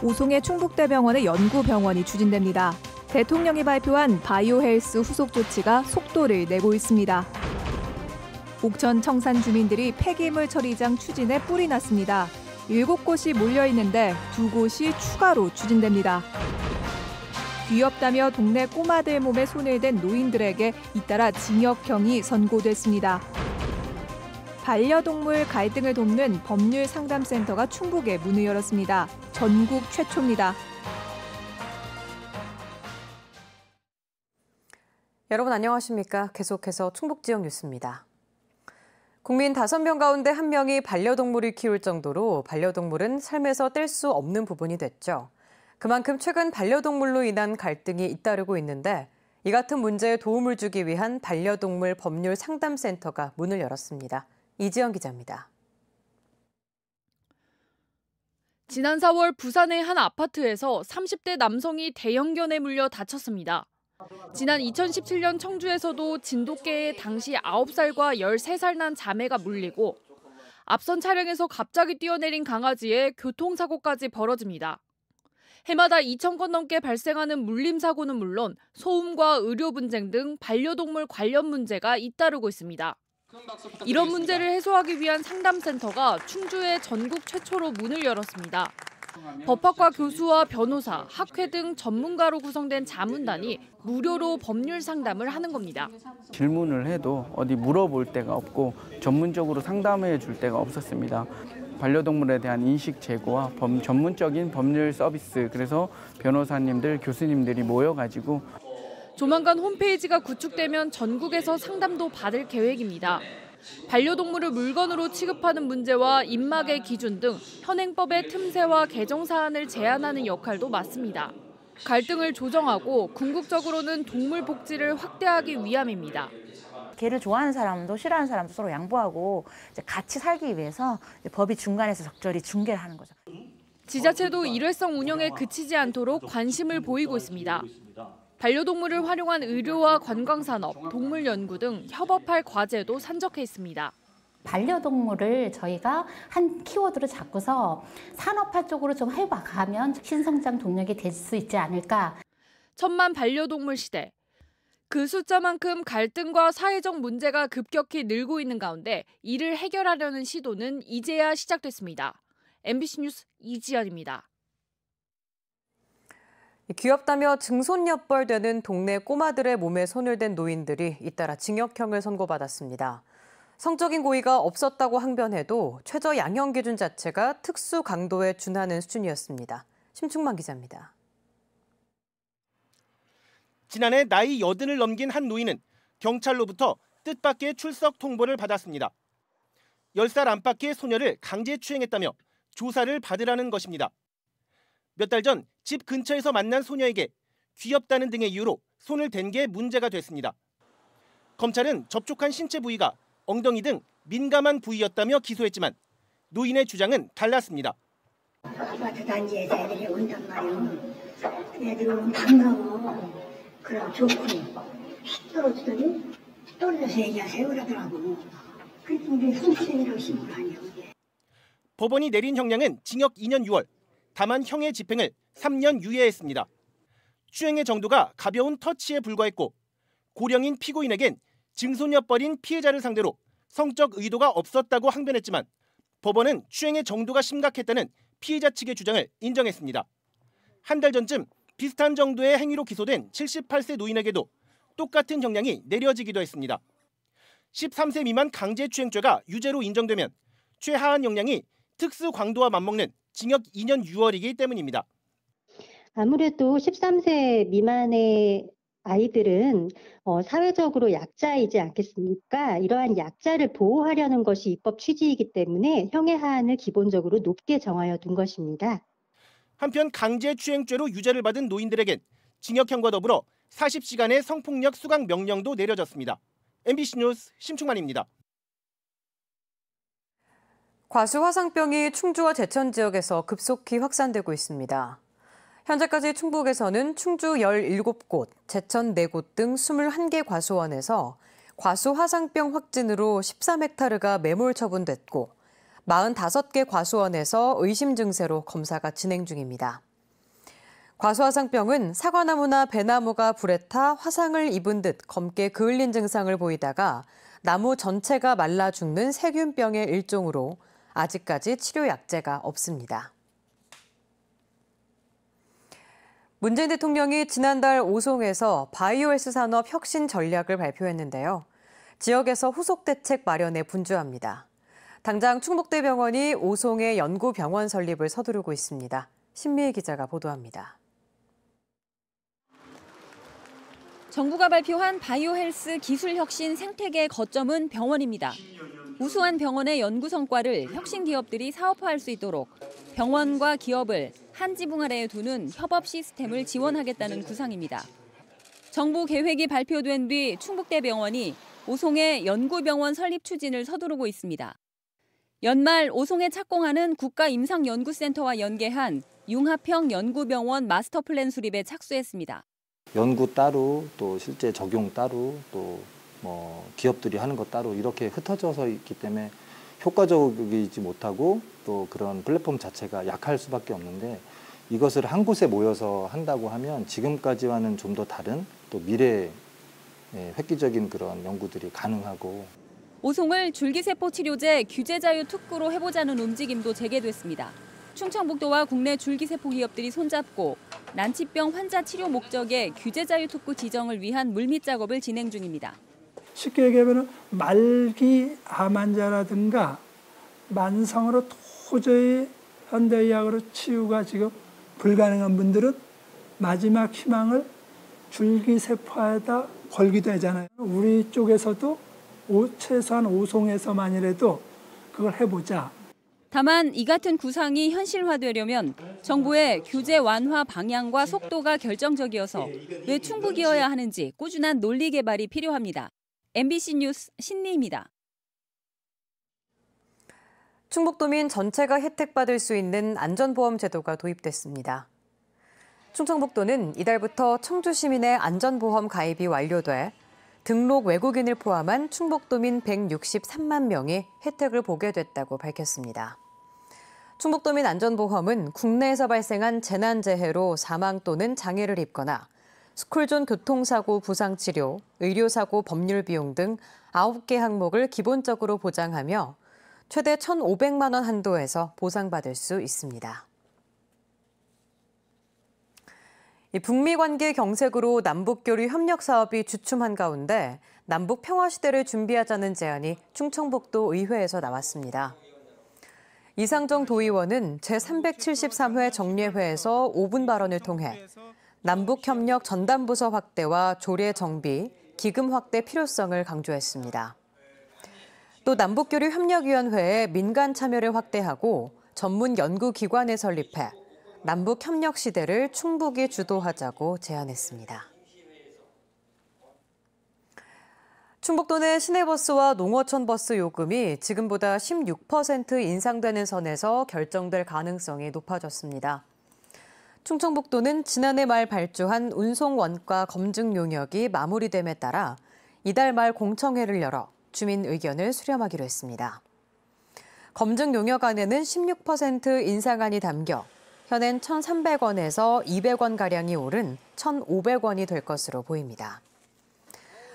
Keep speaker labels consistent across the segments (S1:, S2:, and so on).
S1: 오송의 충북대병원의 연구병원이 추진됩니다. 대통령이 발표한 바이오헬스 후속 조치가 속도를 내고 있습니다. 옥천 청산 주민들이 폐기물 처리장 추진에 뿔이 났습니다. 7곳이 몰려있는데 2곳이 추가로 추진됩니다. 귀엽다며 동네 꼬마들 몸에 손을 댄 노인들에게 잇따라 징역형이 선고됐습니다. 반려동물 갈등을 돕는 법률 상담센터가 충북에 문을 열었습니다. 전국 최초입니다.
S2: 여러분 안녕하십니까? 계속해서 충북 지역 뉴스입니다. 국민 5명 가운데 1명이 반려동물을 키울 정도로 반려동물은 삶에서 뗄 수 없는 부분이 됐죠. 그만큼 최근 반려동물로 인한 갈등이 잇따르고 있는데 이 같은 문제에 도움을 주기 위한 반려동물 법률 상담센터가 문을 열었습니다. 이지연 기자입니다.
S3: 지난 4월 부산의 한 아파트에서 30대 남성이 대형견에 물려 다쳤습니다. 지난 2017년 청주에서도 진돗개에 당시 9살과 13살 난 자매가 물리고 앞선 차량에서 갑자기 뛰어내린 강아지에 교통사고까지 벌어집니다. 해마다 2,000건 넘게 발생하는 물림 사고는 물론 소음과 의료 분쟁 등 반려동물 관련 문제가 잇따르고 있습니다. 이런 문제를 해소하기 위한 상담센터가 충주에 전국 최초로 문을 열었습니다. 법학과 교수와 변호사, 학회 등 전문가로 구성된 자문단이 무료로 법률 상담을 하는 겁니다.
S4: 질문을 해도 어디 물어볼 데가 없고 전문적으로 상담해 줄 데가 없었습니다. 반려동물에 대한 인식 제고와 전문적인 법률 서비스, 그래서 변호사님들, 교수님들이 모여가지고
S3: 조만간 홈페이지가 구축되면 전국에서 상담도 받을 계획입니다. 반려동물을 물건으로 취급하는 문제와 입막의 기준 등 현행법의 틈새와 개정 사안을 제안하는 역할도 맡습니다. 갈등을 조정하고 궁극적으로는 동물 복지를 확대하기 위함입니다.
S5: 개를 좋아하는 사람도 싫어하는 사람도 서로 양보하고 같이 살기 위해서 법이 중간에서 적절히 중개를 하는 거죠.
S3: 지자체도 일회성 운영에 그치지 않도록 관심을 보이고 있습니다. 반려동물을 활용한 의료와 관광산업, 동물연구 등 협업할 과제도 산적해 있습니다.
S6: 반려동물을 저희가 한 키워드로 잡고서 산업화 쪽으로 좀 해가면 신성장 동력이 될 수 있지 않을까.
S3: 천만 반려동물 시대. 그 숫자만큼 갈등과 사회적 문제가 급격히 늘고 있는 가운데 이를 해결하려는 시도는 이제야 시작됐습니다. MBC 뉴스 이지연입니다.
S2: 귀엽다며 증손녀뻘되는 동네 꼬마들의 몸에 손을 댄 노인들이 잇따라 징역형을 선고받았습니다. 성적인 고의가 없었다고 항변해도 최저 양형 기준 자체가 특수 강도에 준하는 수준이었습니다. 심충만 기자입니다.
S7: 지난해 나이 80을 넘긴 한 노인은 경찰로부터 뜻밖의 출석 통보를 받았습니다. 10살 안팎의 소녀를 강제추행했다며 조사를 받으라는 것입니다. 몇 달 전 집 근처에서 만난 소녀에게 귀엽다는 등의 이유로 손을 댄 게 문제가 됐습니다. 검찰은 접촉한 신체 부위가 엉덩이 등 민감한 부위였다며 기소했지만 노인의 주장은 달랐습니다.
S8: 아파트 단지에서 애들이 온단 말이에요. 애들이 오면 반가워. 그럼 좋고 떨어지더니 떨려서 얘기하세요 그러더라고. 그래서 우리 손실이라고 신고를 하냐고.
S7: 법원이 내린 형량은 징역 2년 6월, 다만 형의 집행을 3년 유예했습니다. 추행의 정도가 가벼운 터치에 불과했고 고령인 피고인에겐 증손녀뻘인 피해자를 상대로 성적 의도가 없었다고 항변했지만 법원은 추행의 정도가 심각했다는 피해자 측의 주장을 인정했습니다. 한 달 전쯤 비슷한 정도의 행위로 기소된 78세 노인에게도 똑같은 형량이 내려지기도 했습니다. 13세 미만 강제추행죄가 유죄로 인정되면 최하한 형량이 특수 강도와 맞먹는 징역 2년 6월이기 때문입니다.
S9: 아무래도 13세 미만의 아이들은 사회적으로 약자이지 않겠습니까? 이러한 약자를 보호하려는 것이 입법 취지이기 때문에 형의 하한을 기본적으로 높게 정하여 둔 것입니다.
S7: 한편 강제추행죄로 유죄를 받은 노인들에겐 징역형과 더불어 40시간의 성폭력 수강 명령도 내려졌습니다. MBC 뉴스 심충만입니다.
S2: 과수화상병이 충주와 제천 지역에서 급속히 확산되고 있습니다. 현재까지 충북에서는 충주 17곳, 제천 4곳 등 21개 과수원에서 과수화상병 확진으로 13헥타르가 매몰 처분됐고 45개 과수원에서 의심 증세로 검사가 진행 중입니다. 과수화상병은 사과나무나 배나무가 불에 타 화상을 입은 듯 검게 그을린 증상을 보이다가 나무 전체가 말라 죽는 세균병의 일종으로 아직까지 치료 약제가 없습니다. 문재인 대통령이 지난달 오송에서 바이오헬스 산업 혁신 전략을 발표했는데요. 지역에서 후속 대책 마련에 분주합니다. 당장 충북대병원이 오송의 연구병원 설립을 서두르고 있습니다. 신미애 기자가 보도합니다.
S10: 정부가 발표한 바이오헬스 기술혁신 생태계 거점은 병원입니다. 우수한 병원의 연구 성과를 혁신 기업들이 사업화할 수 있도록 병원과 기업을 한 지붕 아래에 두는 협업 시스템을 지원하겠다는 구상입니다. 정부 계획이 발표된 뒤 충북대병원이 오송의 연구병원 설립 추진을 서두르고 있습니다. 연말 오송에 착공하는 국가임상연구센터와 연계한 융합형 연구병원 마스터플랜 수립에 착수했습니다.
S11: 연구 따로, 또 실제 적용 따로, 또 기업들이 하는 것 따로 이렇게 흩어져서 있기 때문에 효과적이지 못하고 또 그런 플랫폼 자체가 약할 수밖에 없는데 이것을 한 곳에 모여서 한다고 하면 지금까지와는 좀 더 다른 또 미래의 획기적인 그런 연구들이 가능하고.
S10: 오송을 줄기세포 치료제 규제 자유 특구로 해보자는 움직임도 재개됐습니다. 충청북도와 국내 줄기세포 기업들이 손잡고 난치병 환자 치료 목적의 규제 자유 특구 지정을 위한 물밑 작업을 진행 중입니다.
S12: 쉽게 얘기하면 말기 암 환자라든가 만성으로 도저히 현대의학으로 치유가 지금 불가능한 분들은 마지막 희망을 줄기세포에다 걸기도 하잖아요. 우리 쪽에서도 최소한 오송에서만이라도 그걸 해보자.
S10: 다만 이 같은 구상이 현실화되려면 정부의 규제 완화 방향과 속도가 결정적이어서 왜 충북이어야 하는지 꾸준한 논리 개발이 필요합니다. MBC 뉴스 신미입니다.
S2: 충북도민 전체가 혜택받을 수 있는 안전보험 제도가 도입됐습니다. 충청북도는 이달부터 청주 시민의 안전보험 가입이 완료돼 등록 외국인을 포함한 충북도민 163만 명이 혜택을 보게 됐다고 밝혔습니다. 충북도민 안전보험은 국내에서 발생한 재난재해로 사망 또는 장애를 입거나 스쿨존 교통사고 부상치료, 의료사고 법률 비용 등 9개 항목을 기본적으로 보장하며 최대 1,500만 원 한도에서 보상받을 수 있습니다. 북미 관계 경색으로 남북교류 협력 사업이 주춤한 가운데 남북 평화시대를 준비하자는 제안이 충청북도 의회에서 나왔습니다. 이상정 도의원은 제373회 정례회에서 5분 발언을 통해 남북협력 전담부서 확대와 조례 정비, 기금 확대 필요성을 강조했습니다. 또 남북교류협력위원회에 민간 참여를 확대하고 전문 연구기관을 설립해 남북협력 시대를 충북이 주도하자고 제안했습니다. 충북도내 시내버스와 농어촌버스 요금이 지금보다 16% 인상되는 선에서 결정될 가능성이 높아졌습니다. 충청북도는 지난해 말 발주한 운송 원가 검증 용역이 마무리됨에 따라 이달 말 공청회를 열어 주민 의견을 수렴하기로 했습니다. 검증 용역안에는 16% 인상안이 담겨 현행 1,300원에서 200원가량이 오른 1,500원이 될 것으로 보입니다.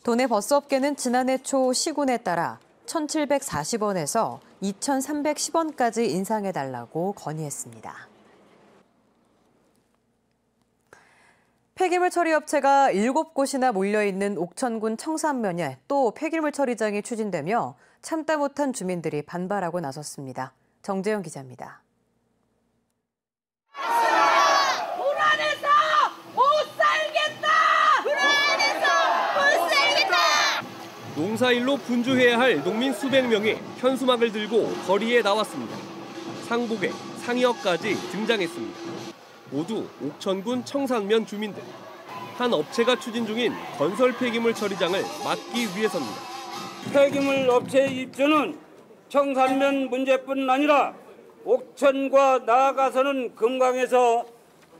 S2: 도내 버스업계는 지난해 초 시군에 따라 1,740원에서 2,310원까지 인상해달라고 건의했습니다. 폐기물 처리 업체가 7곳이나 몰려있는 옥천군 청산면에 또 폐기물 처리장이 추진되며 참다 못한 주민들이 반발하고 나섰습니다. 정재영 기자입니다.
S13: 불안해서 못 살겠다! 불안해서 못 살겠다!
S14: 농사일로 분주해야 할 농민 수백 명이 현수막을 들고 거리에 나왔습니다. 상복에 상의어까지 등장했습니다. 모두 옥천군 청산면 주민들. 한 업체가 추진 중인 건설 폐기물 처리장을 막기 위해서입니다.
S15: 폐기물 업체의 입주는 청산면 문제뿐 아니라 옥천과 나아가서는 금강에서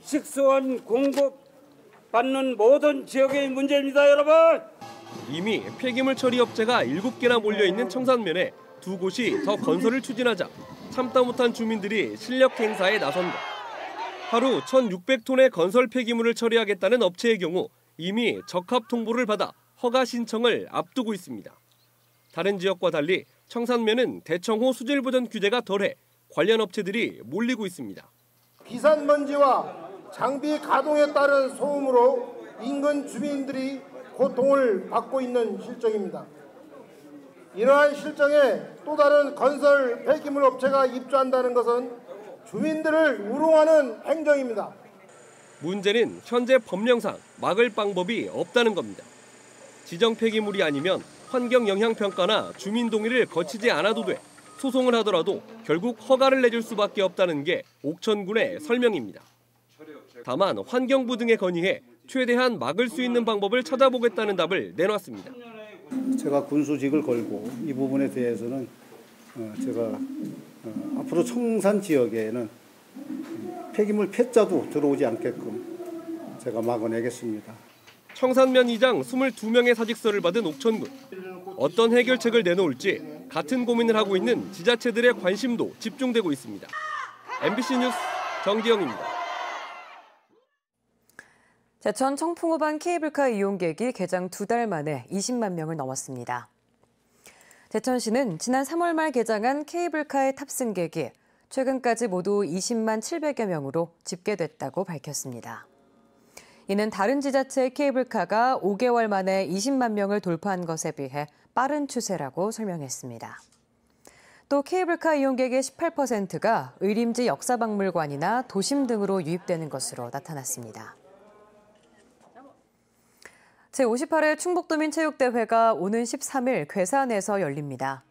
S15: 식수원 공급받는 모든 지역의 문제입니다, 여러분.
S14: 이미 폐기물 처리 업체가 7개나 몰려있는 청산면에 2곳이 더 건설을 추진하자 참다 못한 주민들이 실력 행사에 나선다. 하루 1,600톤의 건설 폐기물을 처리하겠다는 업체의 경우 이미 적합 통보를 받아 허가 신청을 앞두고 있습니다. 다른 지역과 달리 청산면은 대청호 수질 보전 규제가 덜해 관련 업체들이 몰리고 있습니다.
S16: 비산먼지와 장비 가동에 따른 소음으로 인근 주민들이 고통을 받고 있는 실정입니다. 이러한 실정에 또 다른 건설 폐기물 업체가 입주한다는 것은 주민들을 우롱하는 행정입니다.
S14: 문제는 현재 법령상 막을 방법이 없다는 겁니다. 지정 폐기물이 아니면 환경영향평가나 주민 동의를 거치지 않아도 돼 소송을 하더라도 결국 허가를 내줄 수밖에 없다는 게 옥천군의 설명입니다. 다만 환경부 등에 건의해 최대한 막을 수 있는 방법을 찾아보겠다는 답을 내놨습니다.
S17: 제가 군수직을 걸고 이 부분에 대해서는 제가 앞으로 청산 지역에는 폐기물 폐자도 들어오지 않게끔 제가 막아내겠습니다.
S14: 청산면 이장 22명의 사직서를 받은 옥천군. 어떤 해결책을 내놓을지 같은 고민을 하고 있는 지자체들의 관심도 집중되고 있습니다. MBC 뉴스 정기영입니다.
S2: 제천 청풍호반 케이블카 이용객이 개장 2달 만에 20만 명을 넘었습니다. 제천시는 지난 3월 말 개장한 케이블카의 탑승객이 최근까지 모두 20만 700여 명으로 집계됐다고 밝혔습니다. 이는 다른 지자체의 케이블카가 5개월 만에 20만 명을 돌파한 것에 비해 빠른 추세라고 설명했습니다. 또 케이블카 이용객의 18%가 의림지 역사박물관이나 도심 등으로 유입되는 것으로 나타났습니다. 제58회 충북도민체육대회가 오는 13일 괴산에서 열립니다.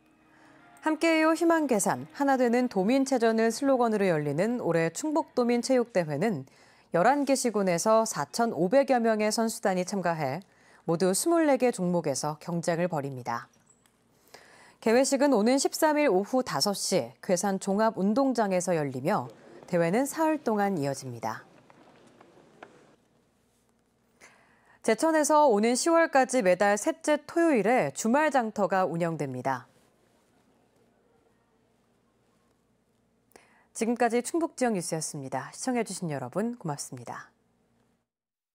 S2: 함께해요 희망계산, 하나 되는 도민체전을 슬로건으로 열리는 올해 충북도민체육대회는 11개 시군에서 4,500여 명의 선수단이 참가해 모두 24개 종목에서 경쟁을 벌입니다. 개회식은 오는 13일 오후 5시 괴산 종합운동장에서 열리며 대회는 사흘 동안 이어집니다. 제천에서 오는 10월까지 매달 셋째 토요일에 주말 장터가 운영됩니다. 지금까지 충북지역 뉴스였습니다. 시청해주신 여러분 고맙습니다.